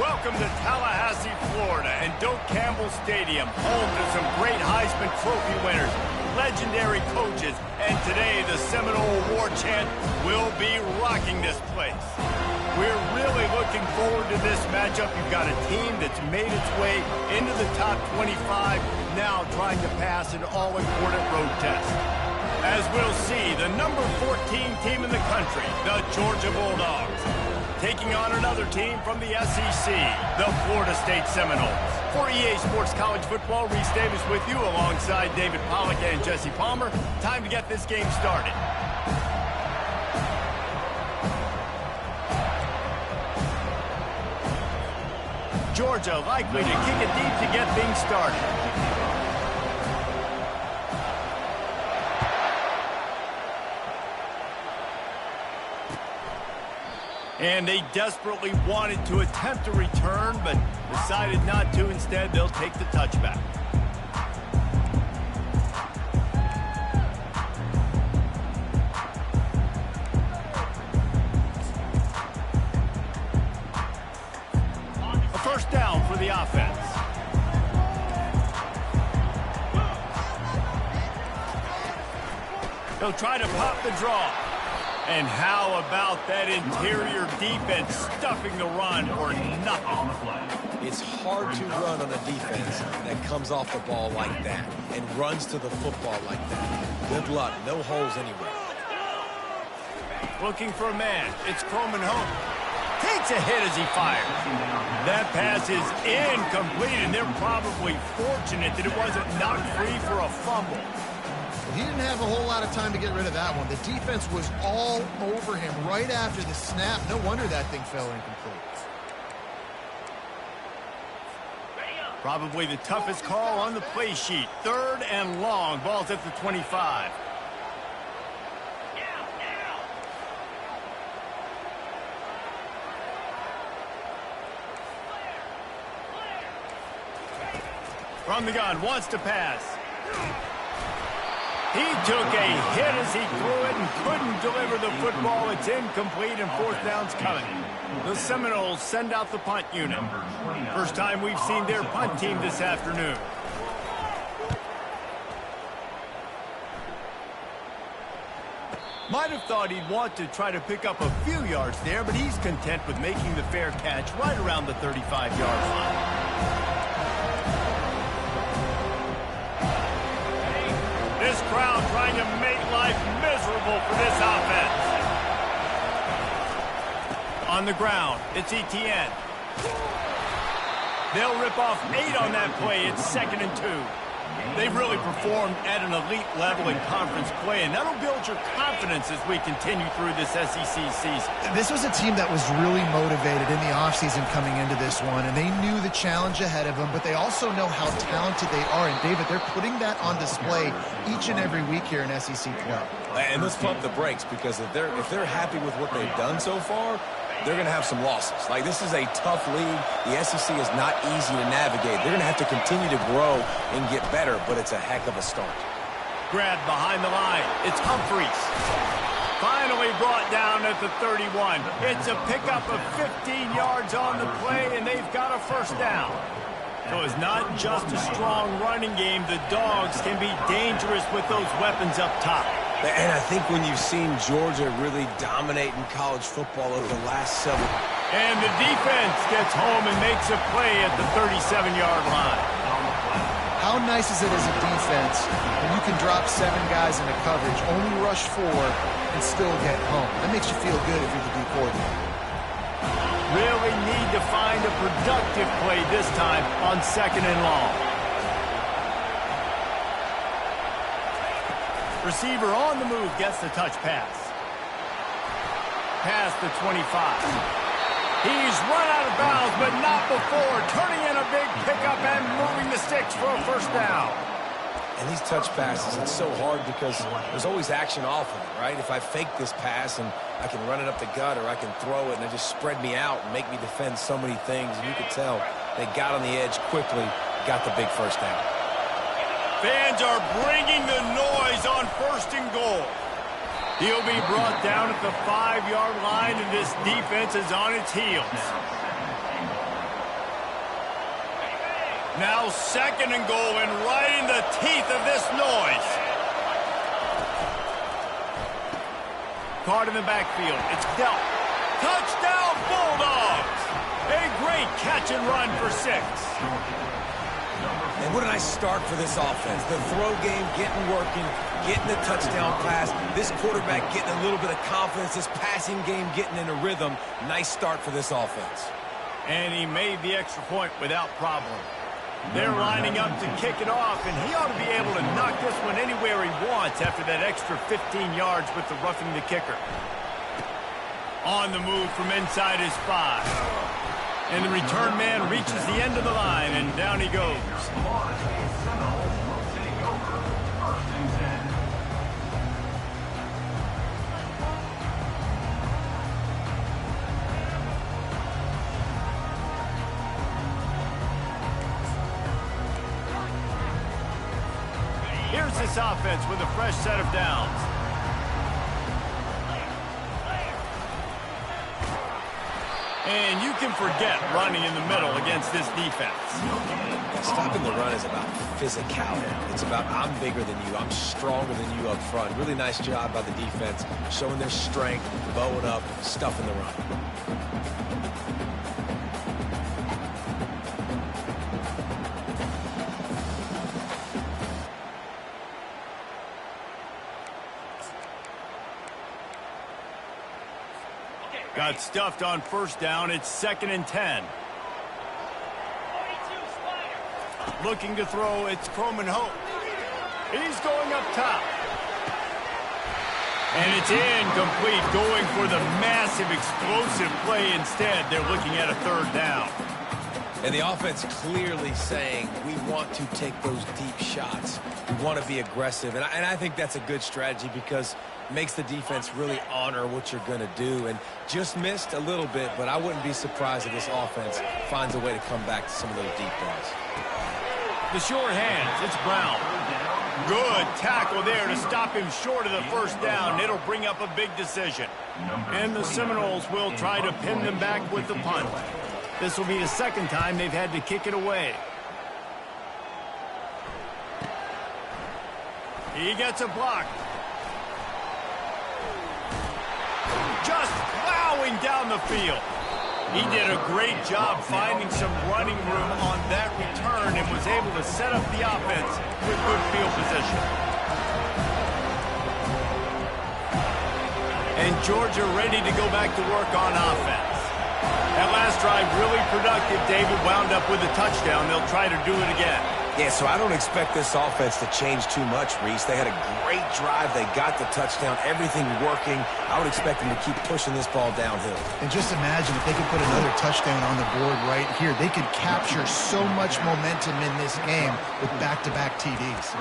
Welcome to Tallahassee, Florida, and Doak Campbell Stadium, home to some great Heisman Trophy winners, legendary coaches, and today the Seminole Award chant will be rocking this place. We're really looking forward to this matchup. You've got a team that's made its way into the top 25, now trying to pass an all-important road test. As we'll see, the number 14 team in the country, the Georgia Bulldogs, taking on another team from the SEC, the Florida State Seminoles. For EA Sports College Football, Reese Davis with you alongside David Pollack and Jesse Palmer. Time to get this game started. Georgia likely to kick it deep to get things started. And they desperately wanted to attempt a return, but decided not to. Instead, they'll take the touchback. A first down for the offense. He'll try to pop the draw. And how about that interior defense stuffing the run for nothing? It's hard to run on a defense that comes off the ball like that and runs to the football like that. Good luck. No holes anywhere. Looking for a man. It's Croman home. Takes a hit as he fires. That pass is incomplete, and they're probably fortunate that it wasn't knocked free for a fumble. He didn't have a whole lot of time to get rid of that one. The defense was all over him right after the snap. No wonder that thing fell incomplete. Probably the toughest call on the play sheet. Third and long. Ball's at the 25. From the gun, wants to pass. He took a hit as he threw it and couldn't deliver the football. It's incomplete and fourth down's coming. The Seminoles send out the punt unit. First time we've seen their punt team this afternoon. Might have thought he'd want to try to pick up a few yards there, but he's content with making the fair catch right around the 35-yard line. This crowd trying to make life miserable for this offense. On the ground, it's Etienne. They'll rip off 8 on that play. It's 2nd and 2. They've really performed at an elite level in conference play, and that'll build your confidence as we continue through this SEC season. This was a team that was really motivated in the offseason coming into this one, and they knew the challenge ahead of them, but they also know how talented they are. And, David, they're putting that on display each and every week here in SEC play. And let's pump the brakes, because if they're happy with what they've done so far, they're going to have some losses. Like, this is a tough league. The SEC is not easy to navigate. They're going to have to continue to grow and get better, but it's a heck of a start. Grabbed behind the line. It's Humphreys. Finally brought down at the 31. It's a pickup of 15 yards on the play, and they've got a first down. So it's not just a strong running game. The Dogs can be dangerous with those weapons up top. And I think when you've seen Georgia really dominate in college football over the last several... And the defense gets home and makes a play at the 37-yard line. How nice is it as a defense when you can drop 7 guys into coverage, only rush 4, and still get home? That makes you feel good if you're the D coordinator. Really need to find a productive play this time on 2nd and long. Receiver on the move gets the touch pass. Past the 25. He's run out of bounds, but not before. Turning in a big pickup and moving the sticks for a first down. And these touch passes, it's so hard because there's always action off of it, right? If I fake this pass and I can run it up the gut, or I can throw it and they just spread me out and make me defend so many things. And you could tell they got on the edge quickly, got the big first down. Fans are bringing the noise on 1st and goal. He'll be brought down at the 5-yard line, and this defense is on its heels. Now 2nd and goal, and right in the teeth of this noise. Caught in the backfield. It's dealt. Touchdown, Bulldogs! A great catch and run for 6. And what a nice start for this offense. The throw game getting working, getting the touchdown pass. This quarterback getting a little bit of confidence. This passing game getting in a rhythm. Nice start for this offense. And he made the extra point without problem. They're lining up to kick it off, and he ought to be able to knock this one anywhere he wants after that extra 15 yards with the roughing the kicker. On the move from inside his 5. And the return man reaches the end of the line, and down he goes. Here's this offense with a fresh set of downs. And you can forget running in the middle against this defense. Stopping the run is about physicality. It's about I'm bigger than you. I'm stronger than you up front. Really nice job by the defense, showing their strength, bowing up, stuffing the run. Got stuffed on 1st down. It's 2nd and 10. Looking to throw. It's Croman Hope. He's going up top. And it's incomplete. Going for the massive explosive play instead. They're looking at a 3rd down. And the offense clearly saying we want to take those deep shots. We want to be aggressive. And I think that's a good strategy because it makes the defense really honor what you're going to do. And just missed a little bit, but I wouldn't be surprised if this offense finds a way to come back to some of those deep balls. The short hands. It's Brown. Good tackle there to stop him short of the 1st down. It'll bring up a big decision. And the Seminoles will try to pin them back with the punt. This will be the 2nd time they've had to kick it away. He gets a block. Just plowing down the field. He did a great job finding some running room on that return and was able to set up the offense with good field position. And Georgia ready to go back to work on offense. That last drive really productive. David wound up with a touchdown. They'll try to do it again. Yeah, so I don't expect this offense to change too much, Reese. They had a great drive. They got the touchdown. Everything working. I would expect them to keep pushing this ball downhill. And just imagine if they could put another touchdown on the board right here. They could capture so much momentum in this game with back-to-back TDs.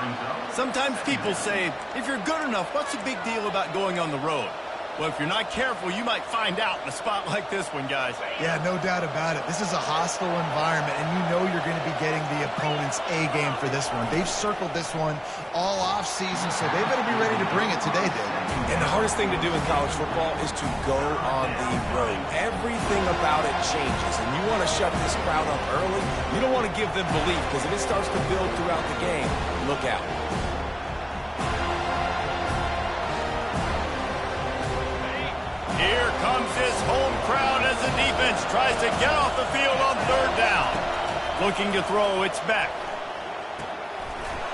Sometimes people say, if you're good enough, what's the big deal about going on the road? Well, if you're not careful, you might find out in a spot like this one, guys. Yeah, no doubt about it. This is a hostile environment, and you know you're going to be getting the opponent's A game for this one. They've circled this one all offseason, so they better be ready to bring it today, David. And the hardest thing to do in college football is to go on the road. Everything about it changes, and you want to shut this crowd up early. You don't want to give them belief, because if it starts to build throughout the game, look out. Here comes this home crowd as the defense tries to get off the field on 3rd down. Looking to throw, it's Beck.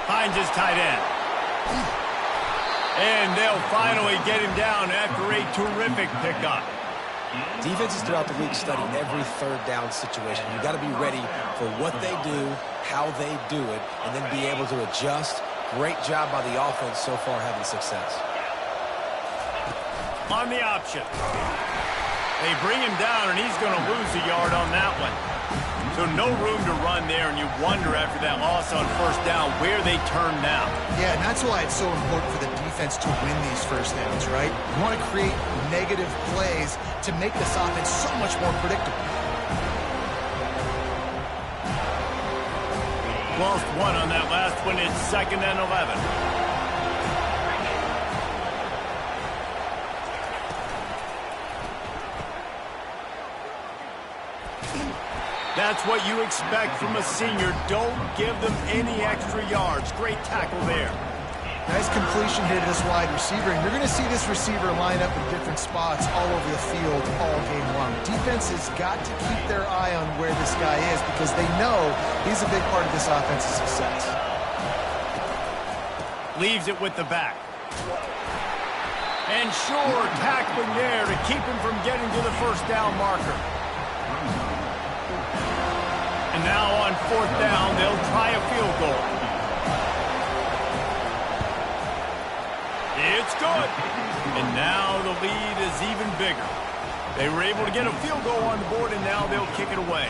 Finds his tight end. And they'll finally get him down after a terrific pickup. Defenses throughout the league study every 3rd down situation. You got to be ready for what they do, how they do it, and then be able to adjust. Great job by the offense so far having success. On the option. They bring him down, and he's going to lose a yard on that one. So no room to run there, and you wonder after that loss on 1st down where they turn now. Yeah, and that's why it's so important for the defense to win these 1st downs, right? You want to create negative plays to make this offense so much more predictable. Lost one on that last one. It's 2nd and 11. That's what you expect from a senior. Don't give them any extra yards. Great tackle there. Nice completion here to this wide receiver, and you're going to see this receiver line up in different spots all over the field all game long. Defense has got to keep their eye on where this guy is because they know he's a big part of this offense's success. Leaves it with the back. And sure, tackling there to keep him from getting to the first down marker. And now on fourth down, they'll try a field goal. It's good. And now the lead is even bigger. They were able to get a field goal on the board, and now they'll kick it away.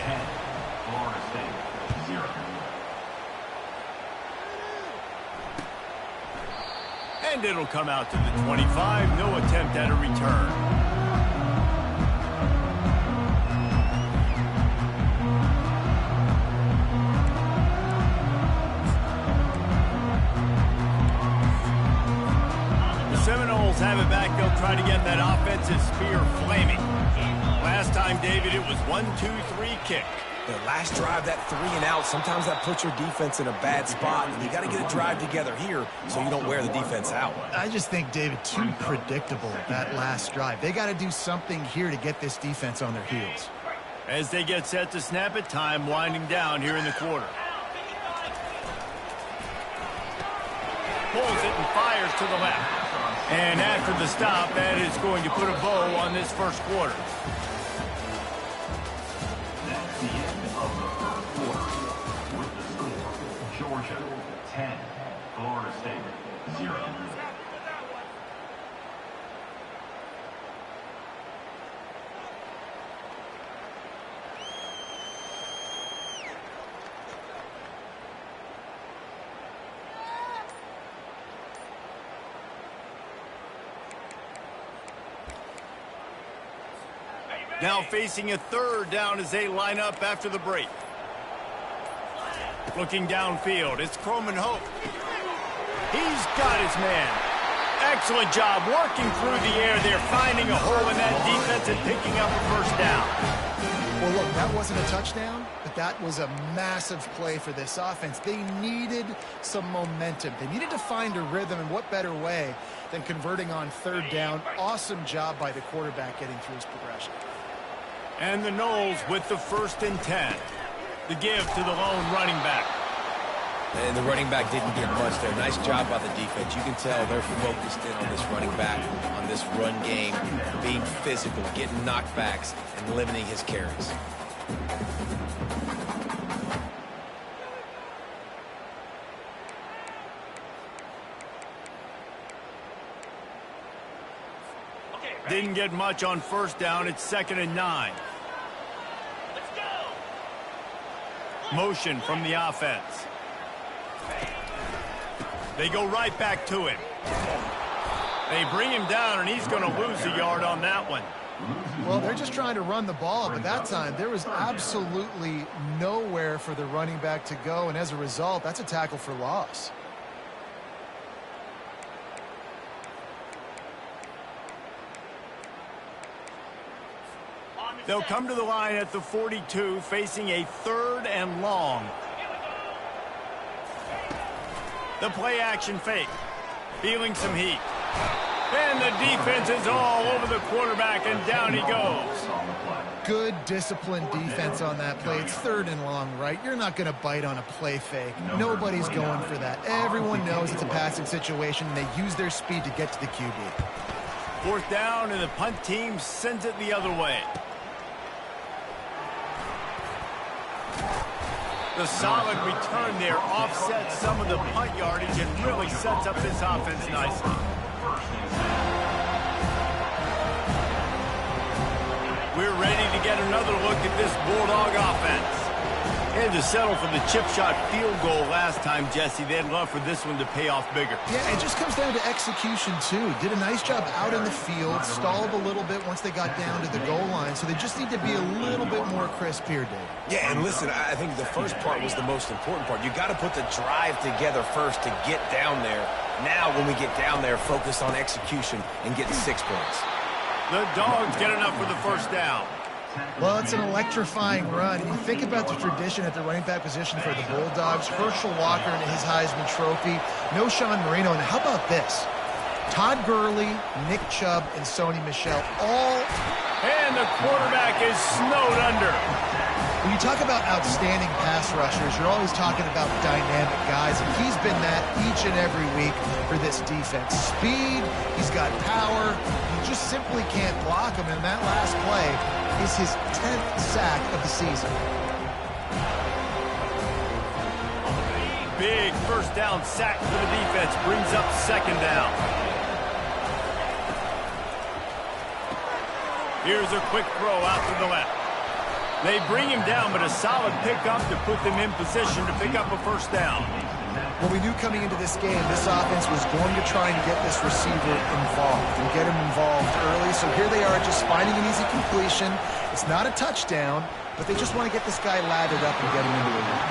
Florida State, 0. And it'll come out to the 25. No attempt at a return. Seminoles have it back. They'll try to get that offensive spear flaming. Last time, David, it was 1-2-3 kick. The last drive, that 3 and out, sometimes that puts your defense in a bad spot, and you got to get a drive together here so you don't wear the defense out. I just think, David, too predictable, that last drive. They got to do something here to get this defense on their heels. As they get set to snap it, time winding down here in the quarter. Pulls it and fires to the left. And after the stop, that is going to put a bow on this first quarter. That's the end of the first quarter. With the score, Georgia 10, Florida State 0. Now facing a third down as they line up after the break. Looking downfield, it's Croman Hope. He's got his man. Excellent job working through the air there, finding a hole in that defense and picking up a first down. Well, look, that wasn't a touchdown, but that was a massive play for this offense. They needed some momentum. They needed to find a rhythm, and what better way than converting on third down. Awesome job by the quarterback getting through his progression. And the Noles with the 1st and 10. The give to the lone running back. And the running back didn't get much there. Nice job by the defense. You can tell they're focused in on this running back, on this run game, being physical, getting knockbacks, and limiting his carries. Didn't get much on first down. It's 2nd and 9. Motion from the offense. They go right back to him. They bring him down, and he's going to lose a yard on that one. Well, they're just trying to run the ball, but that time there was absolutely nowhere for the running back to go, and as a result, that's a tackle for loss. They'll come to the line at the 42, facing a 3rd and long. The play action fake. Feeling some heat. And the defense is all over the quarterback, and down he goes. Good, disciplined defense on that play. It's 3rd and long, right? You're not going to bite on a play fake. Nobody's going for that. Everyone knows it's a passing situation, and they use their speed to get to the QB. 4th down, and the punt team sends it the other way. The solid return there offsets some of the punt yardage and really sets up this offense nicely. We're ready to get another look at this Bulldog offense. Had to settle for the chip shot field goal last time, Jesse. They'd love for this one to pay off bigger. Yeah, it just comes down to execution, too. Did a nice job out in the field, stalled a little bit once they got down to the goal line, so they just need to be a little bit more crisp here, Dave. Yeah, and listen, I think the first part was the most important part. You got to put the drive together first to get down there. Now, when we get down there, focus on execution and getting 6 points. The Dogs get enough for the first down. Well, it's an electrifying run. You think about the tradition at the running back position for the Bulldogs. Herschel Walker and his Heisman Trophy. No Sean Marino. And how about this? Todd Gurley, Nick Chubb, and Sony Michel all... And the quarterback is snowed under. When you talk about outstanding pass rushers, you're always talking about dynamic guys, and he's been that each and every week for this defense. Speed, he's got power, you just simply can't block him, and that last play is his 10th sack of the season. Big first down sack for the defense, brings up second down. Here's a quick throw out to the left. They bring him down, but a solid pickup to put them in position to pick up a first down. Well, we knew coming into this game, this offense was going to try and get this receiver involved and get him involved early. So here they are just finding an easy completion. It's not a touchdown, but they just want to get this guy lathered up and get him into the run.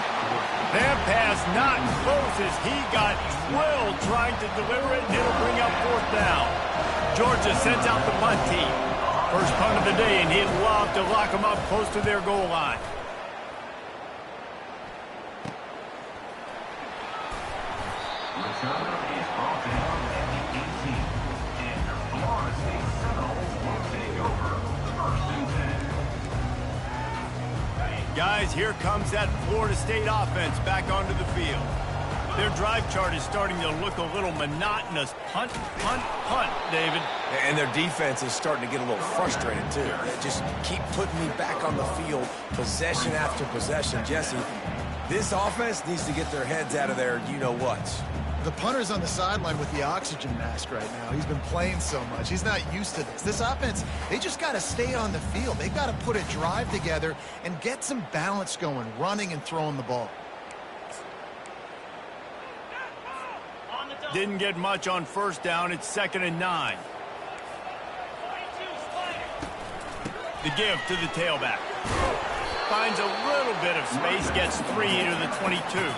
That pass not close as he got drilled trying to deliver it, and it'll bring up fourth down. Georgia sends out the punt team. First punt of the day, and he'd love to lock them up close to their goal line. Returner is brought down at the 18. And the Florida State Seminoles will take over first and 10. Guys, here comes that Florida State offense back onto the field. Their drive chart is starting to look a little monotonous. Punt, punt, punt, David. And their defense is starting to get a little frustrated, too. They just keep putting me back on the field, possession after possession. Jesse, this offense needs to get their heads out of their you-know-whats. The punter's on the sideline with the oxygen mask right now. He's been playing so much. He's not used to this. This offense, they just got to stay on the field. They've got to put a drive together and get some balance going, running and throwing the ball. Didn't get much on first down. It's 2nd and 9. The give to the tailback. Finds a little bit of space, gets 3 to the 22.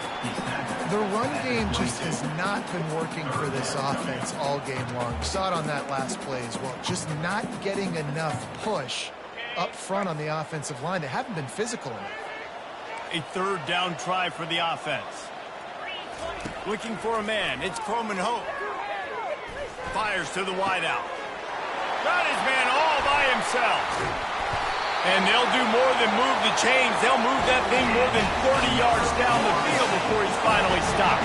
The run game just has not been working for this offense all game long. We saw it on that last play as well. Just not getting enough push up front on the offensive line. They haven't been physical enough. A third down try for the offense. Looking for a man. It's Croman Hope. Fires to the wideout. Got his man all by himself. And they'll do more than move the chains. They'll move that thing more than 30 yards down the field before he's finally stopped.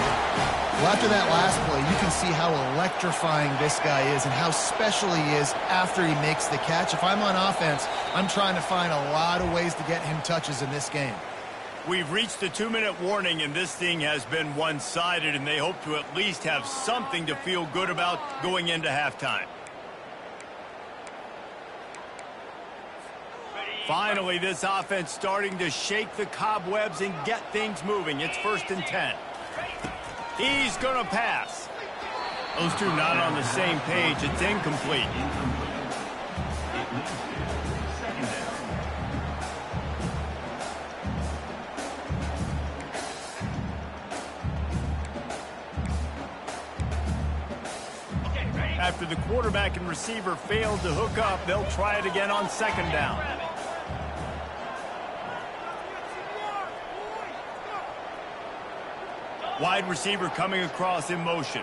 Well, after that last play, you can see how electrifying this guy is and how special he is after he makes the catch. If I'm on offense, I'm trying to find a lot of ways to get him touches in this game. We've reached the 2-minute warning, and this thing has been one-sided, and they hope to at least have something to feel good about going into halftime. Finally, this offense starting to shake the cobwebs and get things moving. It's 1st and 10. He's going to pass. Those two not on the same page. It's incomplete. After the quarterback and receiver failed to hook up, they'll try it again on 2nd down. Wide receiver coming across in motion.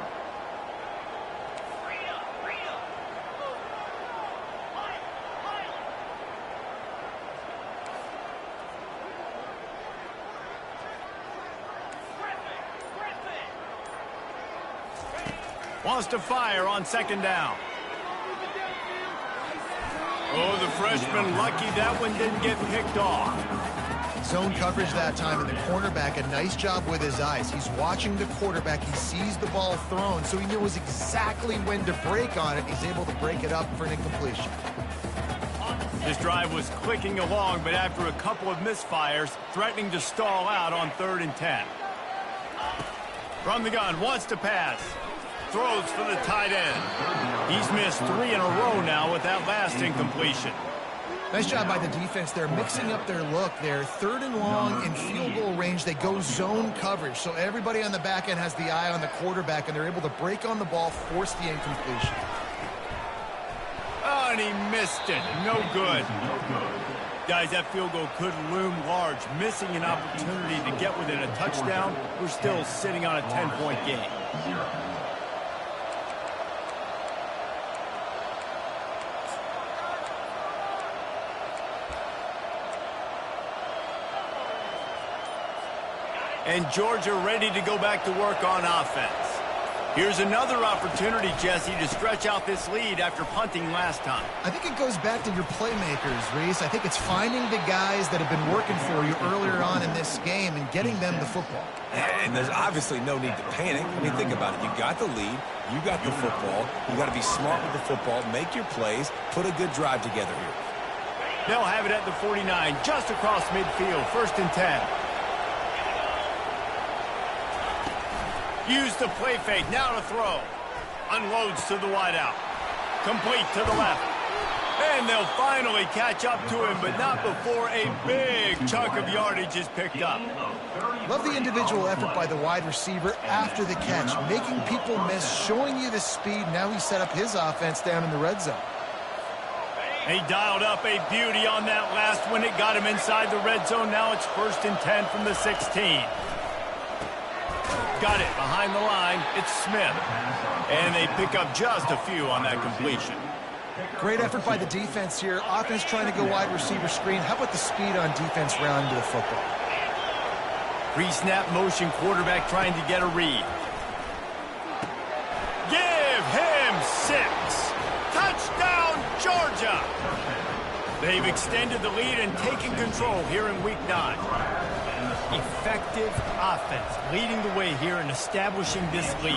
Wants to fire on 2nd down. Oh, the freshman lucky that one didn't get picked off. Zone coverage that time, and the cornerback, a nice job with his eyes. He's watching the quarterback. He sees the ball thrown, so he knows exactly when to break on it. He's able to break it up for an incompletion. This drive was clicking along, but after a couple of misfires, threatening to stall out on 3rd and 10. From the gun, wants to pass. Throws for the tight end. He's missed 3 in a row now with that last incompletion. Nice job by the defense. They're mixing up their look. They're 3rd and long in field goal range. They go zone coverage. So everybody on the back end has the eye on the quarterback, and they're able to break on the ball, force the incompletion. Oh, and he missed it. No good. Guys, that field goal could loom large. Missing an opportunity to get within a touchdown. We're still sitting on a 10-point game. And Georgia ready to go back to work on offense. Here's another opportunity, Jesse, to stretch out this lead after punting last time. I think it goes back to your playmakers, Reese. I think it's finding the guys that have been working for you earlier on in this game and getting them the football. And there's obviously no need to panic. I mean, think about it. You got the lead. You got the football. You got to be smart with the football. Make your plays. Put a good drive together here. They'll have it at the 49, just across midfield. 1st and 10. Use the play fake, now to throw. Unloads to the wideout. Complete to the left. And they'll finally catch up to him, but not before a big chunk of yardage is picked up. Love the individual effort by the wide receiver after the catch, making people miss, showing you the speed. Now he set up his offense down in the red zone. He dialed up a beauty on that last one. It got him inside the red zone. Now it's 1st and 10 from the 16. Got it behind the line. It's Smith. And they pick up just a few on that completion. Great effort by the defense here. Offense trying to go wide receiver screen. How about the speed on defense rounding to the football? Pre-snap motion, quarterback trying to get a read. Give him 6. Touchdown, Georgia. They've extended the lead and taken control here in Week 9. Effective offense leading the way here and establishing this lead.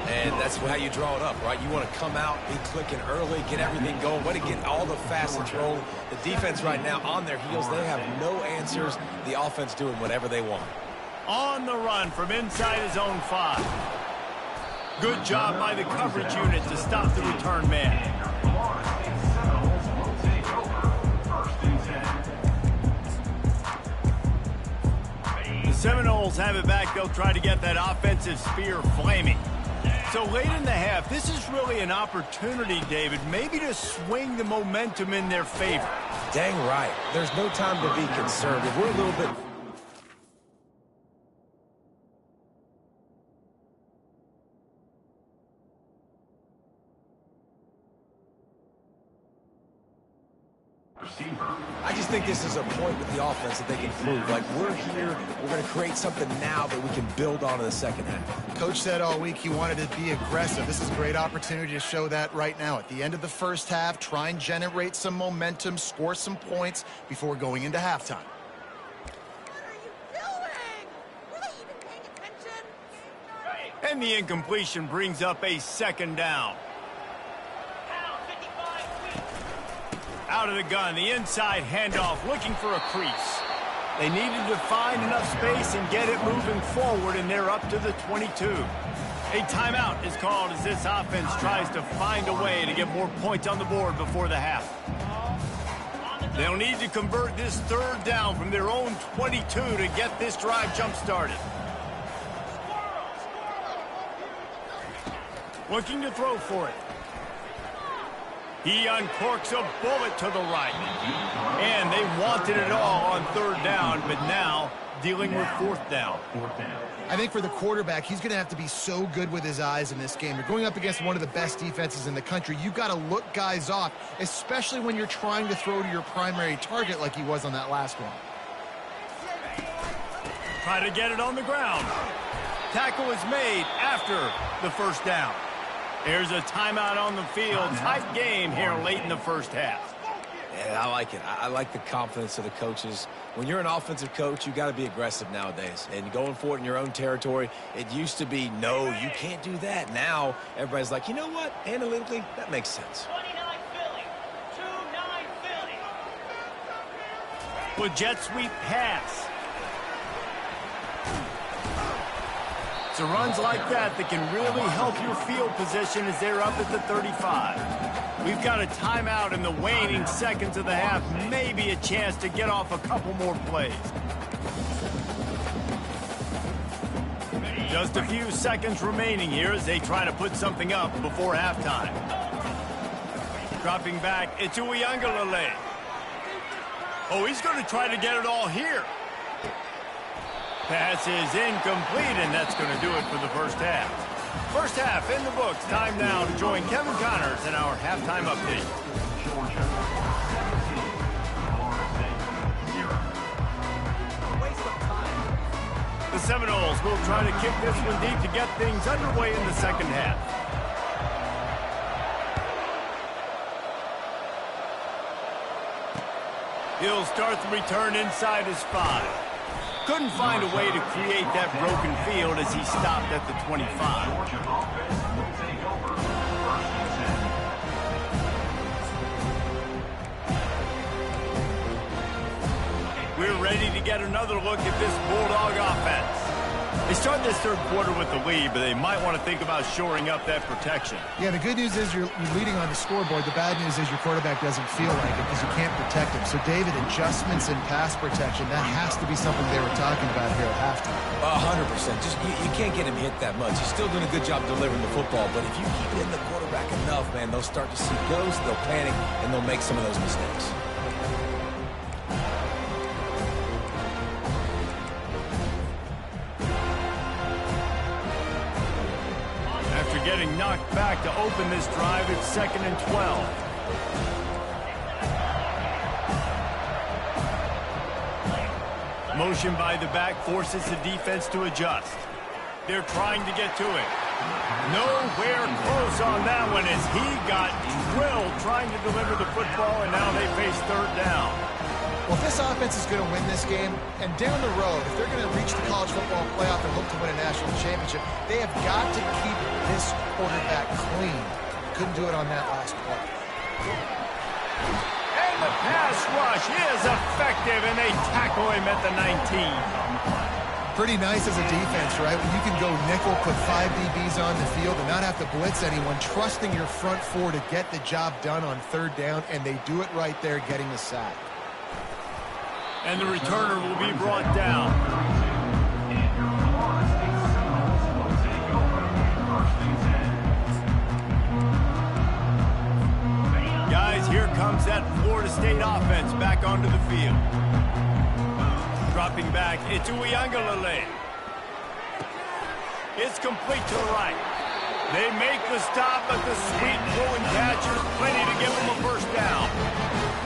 And that's how you draw it up, right? You want to come out, be clicking early, get everything going, want to get all the facets rolling. The defense right now on their heels, they have no answers. The offense doing whatever they want. On the run from inside his own 5. Good job by the coverage unit to stop the return man. Seminoles have it back. They'll try to get that offensive spear flaming. So late in the half, this is really an opportunity, David, maybe to swing the momentum in their favor. Dang right. There's no time to be conservative. We're a little bit... I just think this is a point with the offense that they can prove. Like, we're here, we're going to create something now that we can build on in the second half. Coach said all week he wanted to be aggressive. This is a great opportunity to show that right now. At the end of the first half, try and generate some momentum, score some points before going into halftime. What are you doing? Were they even paying attention? And the incompletion brings up a 2nd down. Out of the gun, the inside handoff, looking for a crease. They needed to find enough space and get it moving forward, and they're up to the 22. A timeout is called as this offense tries to find a way to get more points on the board before the half. They'll need to convert this 3rd down from their own 22 to get this drive jump-started. Looking to throw for it. He uncorks a bullet to the right. And they wanted it all on 3rd down, but now dealing with 4th down. I think for the quarterback, he's going to have to be so good with his eyes in this game. You're going up against one of the best defenses in the country. You've got to look guys off, especially when you're trying to throw to your primary target like he was on that last one. Try to get it on the ground. Tackle is made after the 1st down. There's a timeout on the field. Tight game here late in the first half. Yeah, I like it. I like the confidence of the coaches. When you're an offensive coach, you got to be aggressive nowadays. And going for it in your own territory, it used to be, no, you can't do that. Now, everybody's like, you know what? Analytically, that makes sense. 29 Philly. 2-9 Philly. With jet sweep pass. It's runs like that that can really help your field position as they're up at the 35. We've got a timeout in the waning seconds of the half. Maybe a chance to get off a couple more plays. Just a few seconds remaining here as they try to put something up before halftime. Dropping back, it's Uiagalelei. Oh, he's going to try to get it all here. Pass is incomplete, and that's going to do it for the first half. First half in the books. Time now to join Kevin Connors in our halftime update. Georgia 17, Florida State 0. Waste of time. The Seminoles will try to kick this one deep to get things underway in the second half. He'll start the return inside his 5. Couldn't find a way to create that broken field as he stopped at the 25. Georgia offense will take over 1st and 10. We're ready to get another look at this Bulldog offense. They start this third quarter with the lead, but they might want to think about shoring up that protection. Yeah, the good news is you're leading on the scoreboard. The bad news is your quarterback doesn't feel like it because you can't protect him. So, David, adjustments in pass protection, that has to be something they were talking about here at halftime. 100%. Just you can't get him hit that much. He's still doing a good job delivering the football, but if you keep hitting the quarterback enough, man, they'll start to see ghosts, they'll panic, and they'll make some of those mistakes. Getting knocked back to open this drive. It's 2nd and 12. Motion by the back forces the defense to adjust. They're trying to get to it. Nowhere close on that one as he got drilled trying to deliver the football, and now they face 3rd down. Well, if this offense is going to win this game, and down the road, if they're going to reach the college football playoff and hope to win a national championship, they have got to keep this quarterback clean. Couldn't do it on that last play. And the pass rush is effective, and they tackle him at the 19. Pretty nice as a defense, right? When you can go nickel, put 5 DBs on the field, and not have to blitz anyone, trusting your front 4 to get the job done on 3rd down, and they do it right there, getting the sack. And the returner will be brought down. And your Florida State Seminoles will take over 1st and 10. Guys, here comes that Florida State offense back onto the field. Dropping back, it's Ncaa. It's complete to the right. They make the stop, but the sweet pull and catch is plenty to give them a first down.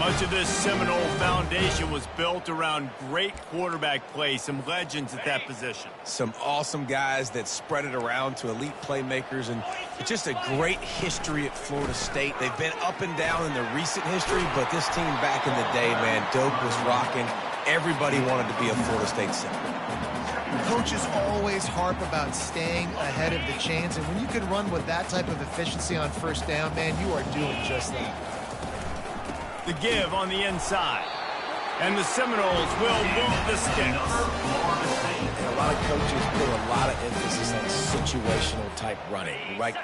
Much of this Seminole foundation was built around great quarterback play, some legends at that position. Some awesome guys that spread it around to elite playmakers, and just a great history at Florida State. They've been up and down in the recent history, but this team back in the day, man, Doak was rocking. Everybody wanted to be a Florida State Seminole. Coaches always harp about staying ahead of the chains, and when you can run with that type of efficiency on 1st down, man, you are doing just that. The give on the inside. And the Seminoles will move the sticks. And a lot of coaches put a lot of emphasis on situational type running, right?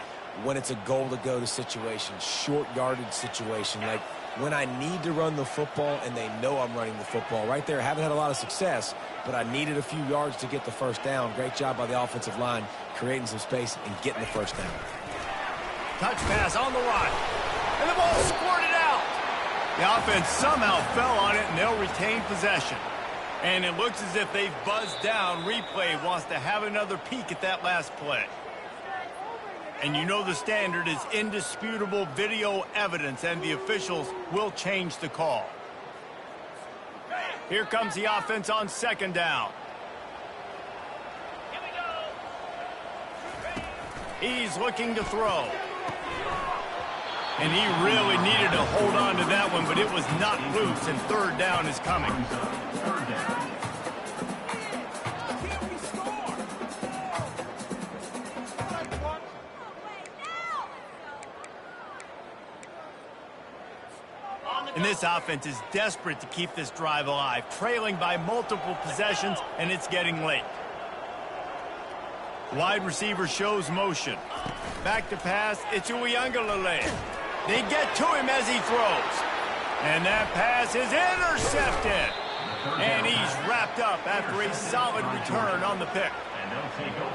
When it's a goal to go to situation, short yardage situation, like when I need to run the football and they know I'm running the football. Right there, haven't had a lot of success, but I needed a few yards to get the first down. Great job by the offensive line, creating some space and getting the first down. Touch pass on the line. And the ball squirted out. The offense somehow fell on it, and they'll retain possession. And it looks as if they've buzzed down. Replay wants to have another peek at that last play. And you know the standard is indisputable video evidence, and the officials will change the call. Here comes the offense on 2nd down. He's looking to throw. And he really needed to hold on to that one, but it was not loose, and 3rd down is coming. And this offense is desperate to keep this drive alive, trailing by multiple possessions, and it's getting late. Wide receiver shows motion. Back to pass, it's Ncaa. They get to him as he throws. And that pass is intercepted. And he's wrapped up after a solid return on the pick.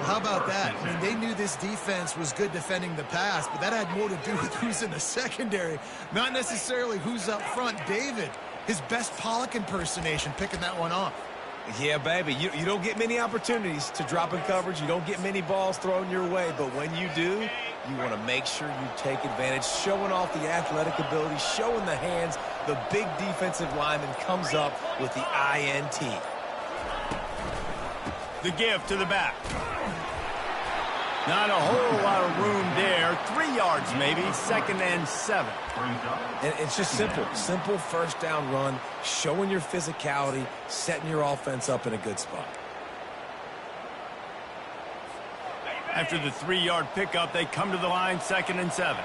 How about that? I mean, they knew this defense was good defending the pass, but that had more to do with who's in the secondary, not necessarily who's up front. David, His best Pollock impersonation, picking that one off. Yeah, baby, you don't get many opportunities to drop in coverage. You don't get many balls thrown your way, but when you do, you want to make sure you take advantage, showing off the athletic ability, showing the hands. The big defensive lineman comes up with the INT. The give to the back. Not a whole lot of room there. 3 yards maybe, 2nd and 7. And it's just simple. Simple first down run, showing your physicality, setting your offense up in a good spot. After the 3-yard pickup, they come to the line, 2nd and 7.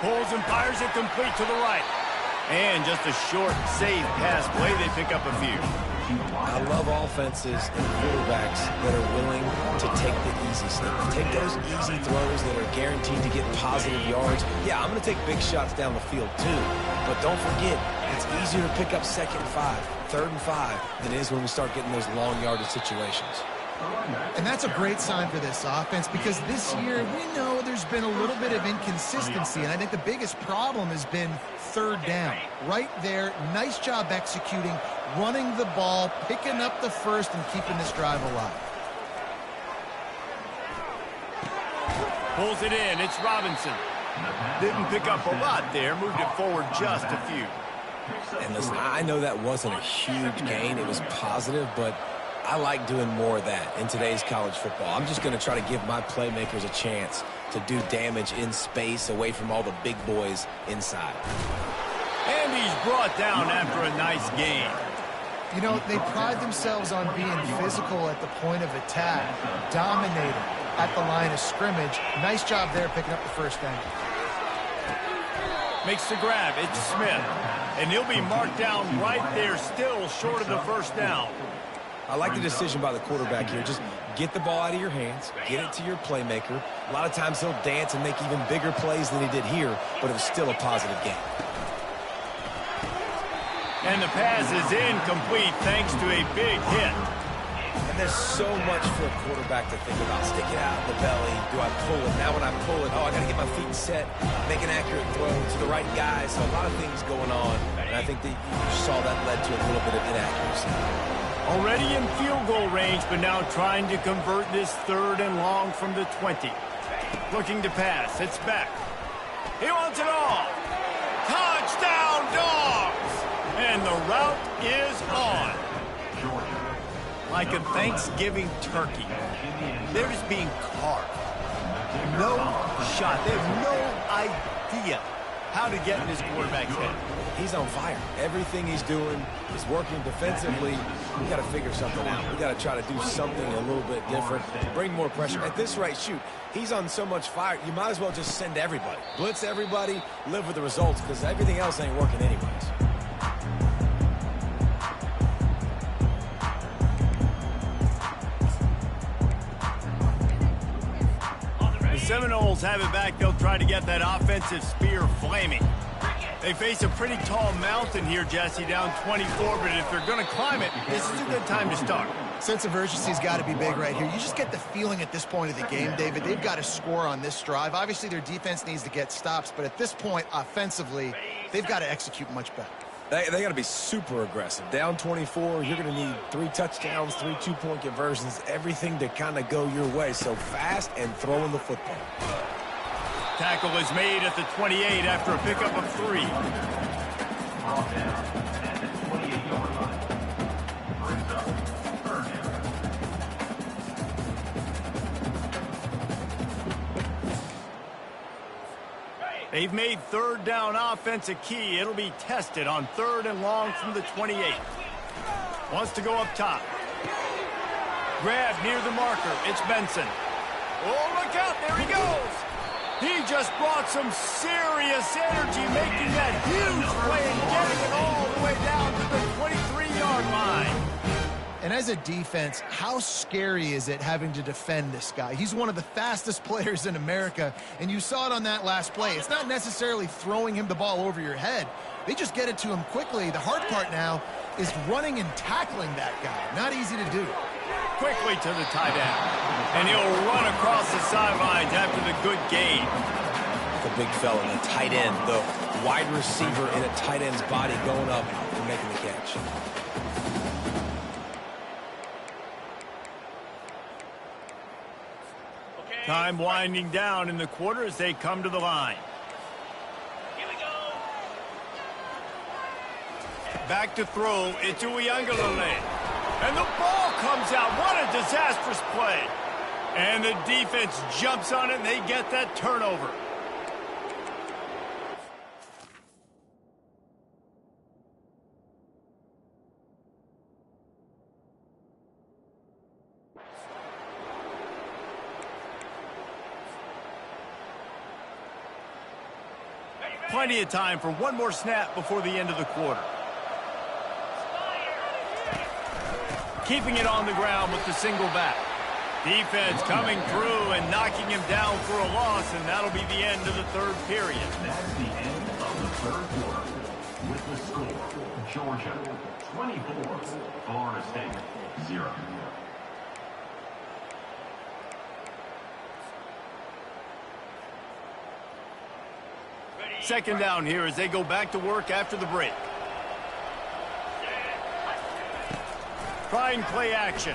Pulls and fires it complete to the right. And just a short, safe pass play. They pick up a few. I love offenses and quarterbacks that are willing to take the easy stuff. Take those easy throws that are guaranteed to get positive yards. Yeah, I'm going to take big shots down the field too. But don't forget, it's easier to pick up 2nd and 5, 3rd and 5 than it is when we start getting those long yardage situations. And that's a great sign for this offense because this year we know there's been a little bit of inconsistency, and I think the biggest problem has been 3rd down. Right there, nice job executing, running the ball, picking up the first, and keeping this drive alive. Pulls it in. It's Robinson. Didn't pick up a lot there. Moved it forward just a few. And listen, I know that wasn't a huge gain. It was positive, but I like doing more of that in today's college football. I'm just going to try to give my playmakers a chance to do damage in space away from all the big boys inside. And he's brought down after a nice gain. You know, they pride themselves on being physical at the point of attack, dominating at the line of scrimmage. Nice job there picking up the first down. Makes the grab. It's Smith. And he'll be marked down right there, still short of the first down. I like the decision by the quarterback here. Just get the ball out of your hands, get it to your playmaker. A lot of times he'll dance and make even bigger plays than he did here, but it was still a positive game. And the pass is incomplete thanks to a big hit. And there's so much for a quarterback to think about. Stick it out in the belly. Do I pull it? Now when I pull it, I got to get my feet set, make an accurate throw to the right guy. So a lot of things going on, and I think that you saw that led to a little bit of inaccuracy. Already in field goal range, but now trying to convert this 3rd and long from the 20. Looking to pass. It's back. He wants it all. Touchdown, Dogs! And the route is on. Like a Thanksgiving turkey. They're just being carved. No shot. They have no idea how to get in this quarterback's head. He's on fire. Everything he's doing is working defensively. We got to figure something out. We got to try to do something a little bit different, bring more pressure. At this rate, shoot, he's on so much fire, you might as well just send everybody. Blitz everybody, live with the results, because everything else ain't working anyways. The Seminoles have it back. They'll try to get that offensive spear flaming. They face a pretty tall mountain here, Jesse, down 24, but if they're going to climb it, this is a good time to start. Sense of urgency's got to be big right here. You just get the feeling at this point of the game, David, they've got to score on this drive. Obviously, their defense needs to get stops, but at this point, offensively, they've got to execute much better. They got to be super aggressive. Down 24, you're going to need 3 touchdowns, 3 two-point conversions, everything to kind of go your way. So fast and throwing the football. Tackle is made at the 28 after a pickup of 3. They've made 3rd down offense a key. It'll be tested on 3rd and long from the 28. Wants to go up top. Grab near the marker. It's Benson. Oh, look out. There he goes. He just brought some serious energy, making that huge play and getting it all the way down to the 23-yard line. And as a defense, how scary is it having to defend this guy? He's one of the fastest players in America, and you saw it on that last play. It's not necessarily throwing him the ball over your head. They just get it to him quickly. The hard part now is running and tackling that guy. Not easy to do. Quickly to the tight end. And he'll run across the sidelines after the good gain. a big fella, the tight end, the wide receiver in a tight end's body going up and making the catch. Time winding down in the quarter as they come to the line. Here we go. Back to throw. It's Uiagalelei. And the ball comes out. What a disastrous play. And the defense jumps on it, and they get that turnover. Plenty of time for one more snap before the end of the quarter. Keeping it on the ground with the single back. Defense coming through and knocking him down for a loss, and that'll be the end of the third period. That's the end of the third quarter. With the score, Georgia 24, Florida State 0. Second down here as they go back to work after the break. Trying play action.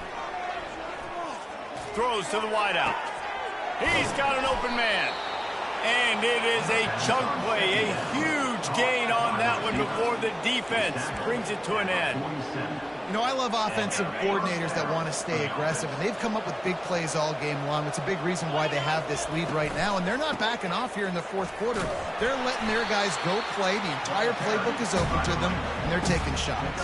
Throws to the wideout. He's got an open man. And it is a chunk play, a huge gain on that one before the defense brings it to an end. You know, I love offensive coordinators that want to stay aggressive, and they've come up with big plays all game long. It's a big reason why they have this lead right now, and they're not backing off here in the fourth quarter. They're letting their guys go play. The entire playbook is open to them, and they're taking shots.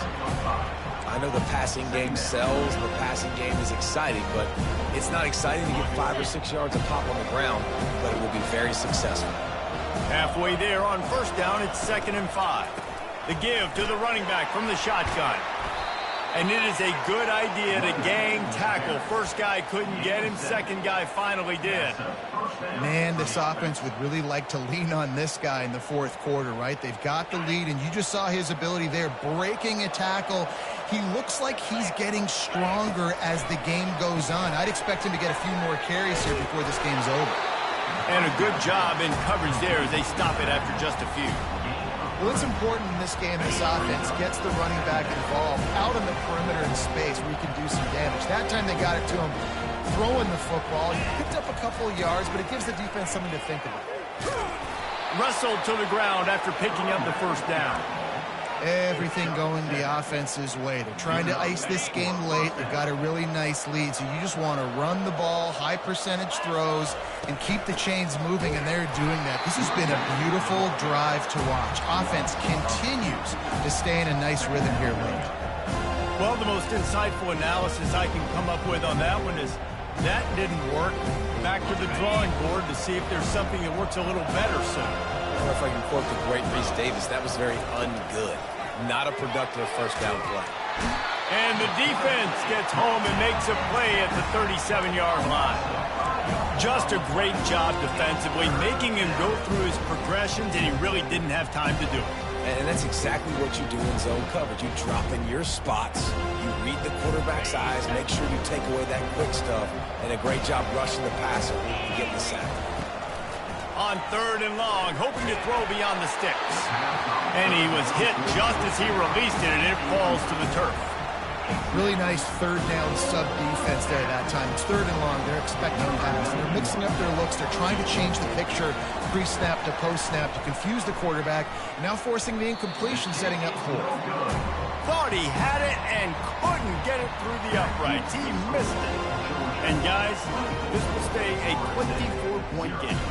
I know the passing game sells, the passing game is exciting, but it's not exciting to get 5 or 6 yards a pop on the ground, but it will be very successful. Halfway there on first down, it's 2nd and 5. The give to the running back from the shotgun. And it is a good idea to gang tackle. First guy couldn't get him, second guy finally did. Man, this offense would really like to lean on this guy in the fourth quarter, right? They've got the lead, and you just saw his ability there, breaking a tackle. He looks like he's getting stronger as the game goes on. I'd expect him to get a few more carries here before this game's over. And a good job in coverage there as they stop it after just a few. Well, it's important in this game, this offense gets the running back involved out on the perimeter in space where he can do some damage. That time they got it to him throwing the football. He picked up a couple of yards, but it gives the defense something to think about. Wrestled to the ground after picking up the first down. Everything going the offense's way. They're trying to ice this game late. They've got a really nice lead, so you just want to run the ball, high percentage throws, and keep the chains moving, and they're doing that. This has been a beautiful drive to watch. Offense continues to stay in a nice rhythm here late. Well, the most insightful analysis I can come up with on that one is that didn't work. Back to the drawing board to see if there's something that works a little better soon. I don't know if I can quote the great Reese Davis. That was very ungood. Not a productive first down play. And the defense gets home and makes a play at the 37-yard line. Just a great job defensively, making him go through his progressions, and he really didn't have time to do it. And that's exactly what you do in zone coverage. You drop in your spots, you read the quarterback's eyes, make sure you take away that quick stuff, and a great job rushing the passer and getting the sack. On 3rd and long, hoping to throw beyond the sticks. And he was hit just as he released it, and it falls to the turf. Really nice third down sub defense there that time. It's 3rd and long. They're expecting a pass. They're mixing up their looks. They're trying to change the picture pre-snap to post-snap to confuse the quarterback. Now forcing the incompletion, setting up 4th. Thought he had it and couldn't get it through the uprights. He missed it. And guys, this will stay a 24-point game.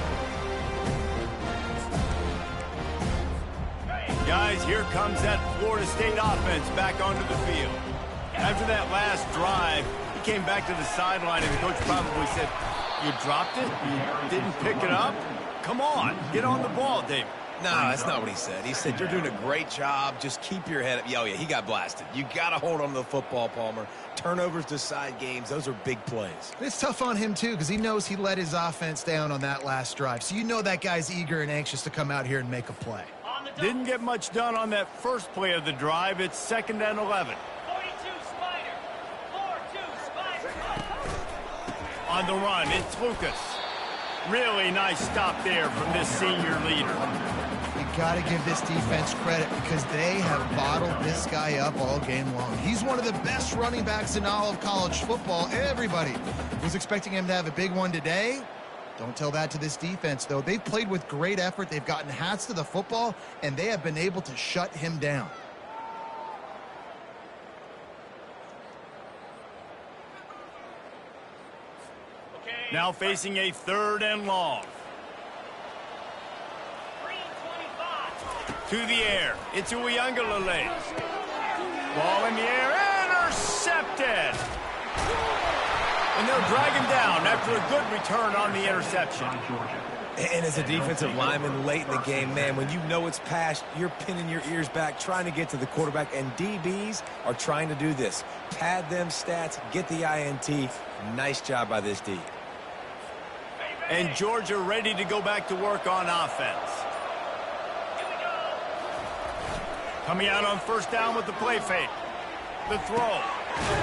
Guys, here comes that Florida State offense back onto the field. After that last drive, he came back to the sideline, and the coach probably said, "You dropped it? You didn't pick it up? Come on, get on the ball, David." No, that's not what he said. He said, "You're doing a great job. Just keep your head up." Oh, yeah, he got blasted. You got to hold on to the football, Palmer. Turnovers decide games. Those are big plays. It's tough on him, too, because he knows he let his offense down on that last drive. So you know that guy's eager and anxious to come out here and make a play. Didn't get much done on that first play of the drive. It's 2nd and 11. 42 Spider. 4-2 Spider. On the run, it's Lucas. Really nice stop there from this senior leader. You got to give this defense credit because they have bottled this guy up all game long. He's one of the best running backs in all of college football. Everybody was expecting him to have a big one today. Don't tell that to this defense, though. They've played with great effort. They've gotten hats to the football, and they have been able to shut him down. Now facing a 3rd and long. To the air. It's Uyangalele. Ball in the air. Intercepted. And they'll drag him down after a good return on the interception. And as a defensive lineman late in the game, man, when you know it's past, you're pinning your ears back, trying to get to the quarterback, and DBs are trying to do this. Pad them stats, get the INT. Nice job by this D. And Georgia ready to go back to work on offense. Coming out on 1st down with the play fake. The throw.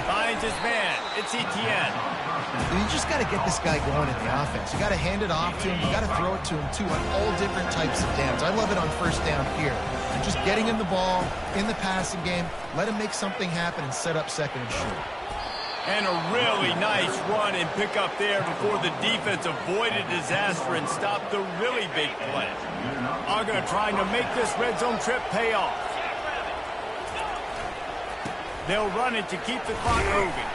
Finds his man. It's Etienne. You just got to get this guy going in the offense. You got to hand it off to him. You got to throw it to him, too, on all different types of downs. I love it on 1st down here. Just getting him the ball in the passing game. Let him make something happen and set up 2nd and short. And a really nice run and pick up there before the defense avoided disaster and stopped the really big play. Aga trying to make this red zone trip pay off. They'll run it to keep the clock moving.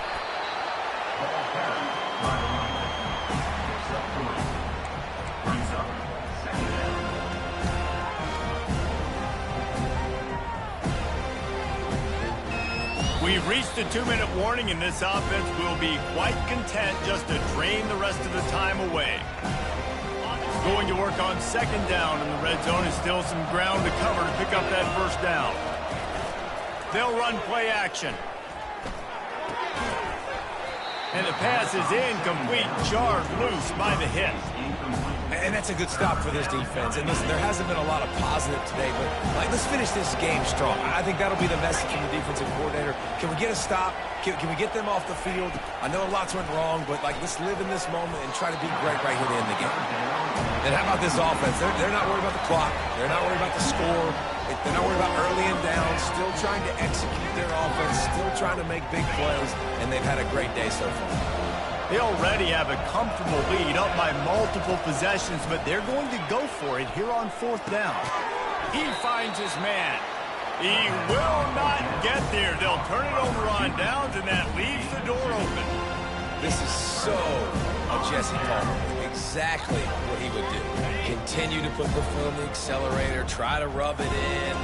We've reached the 2-minute warning, and this offense will be quite content just to drain the rest of the time away. Going to work on 2nd down in the red zone, and still some ground to cover to pick up that 1st down. They'll run play action. And the pass is incomplete, jarred loose by the hit. And that's a good stop for this defense. And listen, there hasn't been a lot of positive today, but let's finish this game strong. I think that'll be the message from the defensive coordinator. Can we get a stop? Can we get them off the field? I know lots went wrong, but let's live in this moment and try to be great right here to end the game. And how about this offense? They're not worried about the clock. They're not worried about the score. They're not worried about early and down. Still trying to execute their offense. Still trying to make big plays. And they've had a great day so far. They already have a comfortable lead up by multiple possessions, but they're going to go for it here on 4th down. He finds his man. He will not get there. They'll turn it over on downs, and that leaves the door open. This is so of Jesse Palmer. Exactly what he would do. Continue to put the foot on the accelerator, try to rub it in.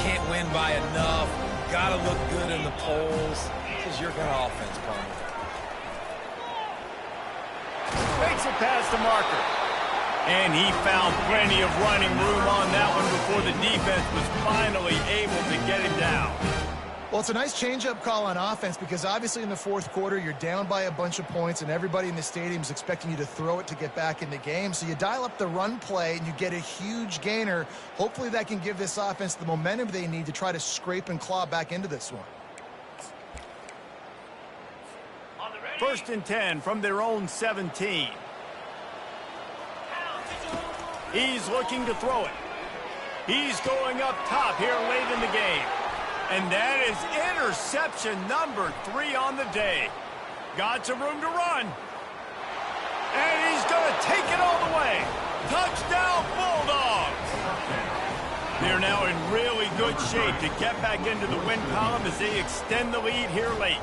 Can't win by enough. Got to look good in the polls. This is your kind of offense, Palmer. Makes it past the marker. And he found plenty of running room on that one before the defense was finally able to get him down. Well, it's a nice change-up call on offense because obviously in the 4th quarter, you're down by a bunch of points and everybody in the stadium is expecting you to throw it to get back in the game. So you dial up the run play and you get a huge gainer. Hopefully that can give this offense the momentum they need to try to scrape and claw back into this one. 1st and 10 from their own 17. He's looking to throw it. He's going up top here late in the game. And that is interception number 3 on the day. Got some room to run. And he's going to take it all the way. Touchdown, Bulldogs. They're now in really good shape to get back into the win column as they extend the lead here late.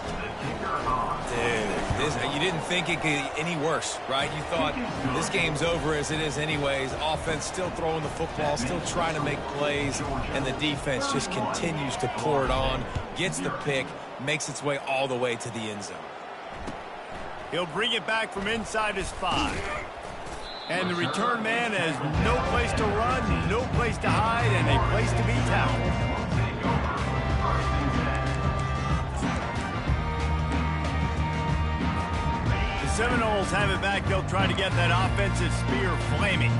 Dude, you didn't think it could get any worse, right? You thought this game's over as it is anyways. Offense still throwing the football, still trying to make plays, and the defense just continues to pour it on, gets the pick, makes its way all the way to the end zone. He'll bring it back from inside his 5. And the return man has no place to run, no place to hide, and a place to be tackled. Seminoles have it back. They'll try to get that offensive spear flaming.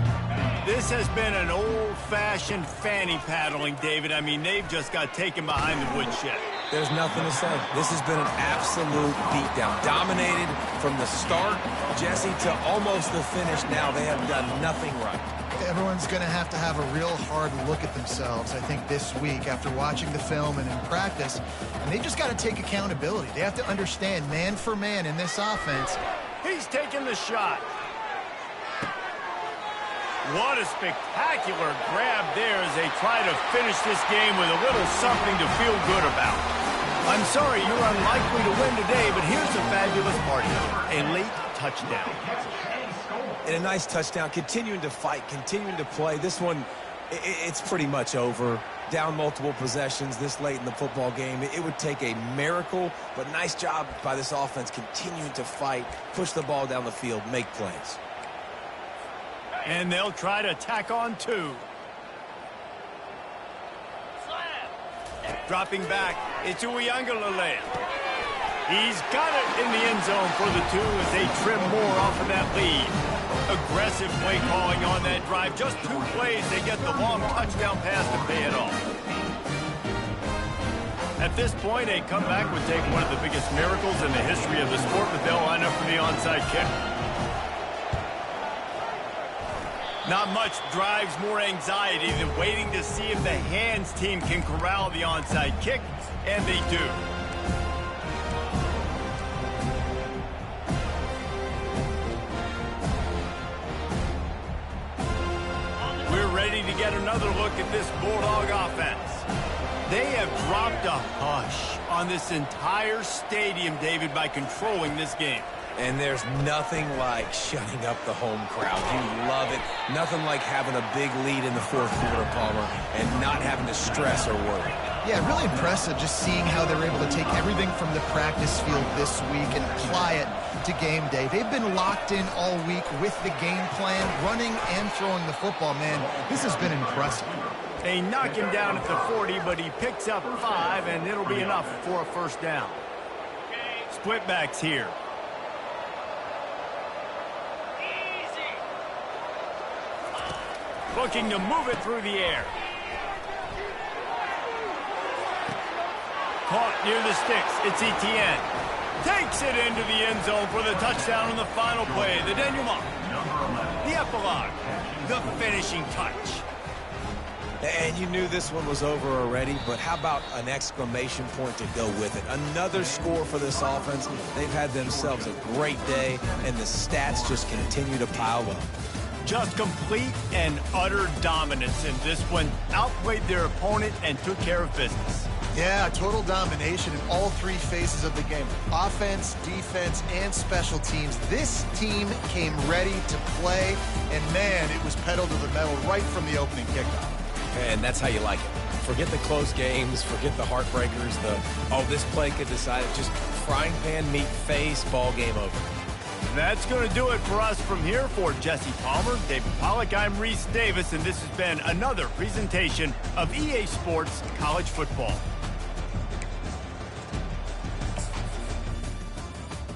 This has been an old-fashioned fanny paddling, David. I mean, they've just got taken behind the woodshed. There's nothing to say. This has been an absolute beatdown. Dominated from the start, Jesse, to almost the finish now. They have done nothing right. Everyone's going to have a real hard look at themselves, I think, this week after watching the film and in practice. And they just got to take accountability. They have to understand man for man in this offense. He's taking the shot. What a spectacular grab there as they try to finish this game with a little something to feel good about. I'm sorry you're unlikely to win today, but here's a fabulous party. A late touchdown. And a nice touchdown, continuing to fight, continuing to play. This one, it's pretty much over. Down multiple possessions this late in the football game. It would take a miracle, but nice job by this offense continuing to fight, push the ball down the field, make plays. And they'll try to tack on 2. Dropping back, it's Uiagalelei. He's got it in the end zone for the 2 as they trim more off of that lead. Aggressive play calling on that drive. Just 2 plays, they get the long touchdown pass to pay it off. At this point, a comeback would take one of the biggest miracles in the history of the sport, but they'll line up for the onside kick. Not much drives more anxiety than waiting to see if the hands team can corral the onside kick, and they do. We're ready to get another look at this Bulldog offense. They have dropped a hush on this entire stadium, David, by controlling this game. And there's nothing like shutting up the home crowd. You love it. Nothing like having a big lead in the fourth quarter, Palmer, and not having to stress or worry. Yeah, really impressive just seeing how they're able to take everything from the practice field this week and apply it to game day. They've been locked in all week with the game plan, running and throwing the football. Man, this has been impressive. They knock him down at the 40, but he picks up 5, and it'll be enough for a first down. Split backs here. Looking to move it through the air. Caught near the sticks. It's Etienne. Takes it into the end zone for the touchdown on the final play. The denouement. The epilogue. The finishing touch. And you knew this one was over already, but how about an exclamation point to go with it? Another score for this offense. They've had themselves a great day, and the stats just continue to pile up. Just complete and utter dominance in this one. Outplayed their opponent and took care of business. Yeah, total domination in all 3 phases of the game. Offense, defense, and special teams. This team came ready to play, and man, it was pedal to the metal right from the opening kickoff. And that's how you like it. Forget the close games, forget the heartbreakers, this play could decide it. Just frying pan meet face, ball game over. That's going to do it for us from here. For Jesse Palmer, David Pollack, I'm Reese Davis, and this has been another presentation of EA Sports College Football.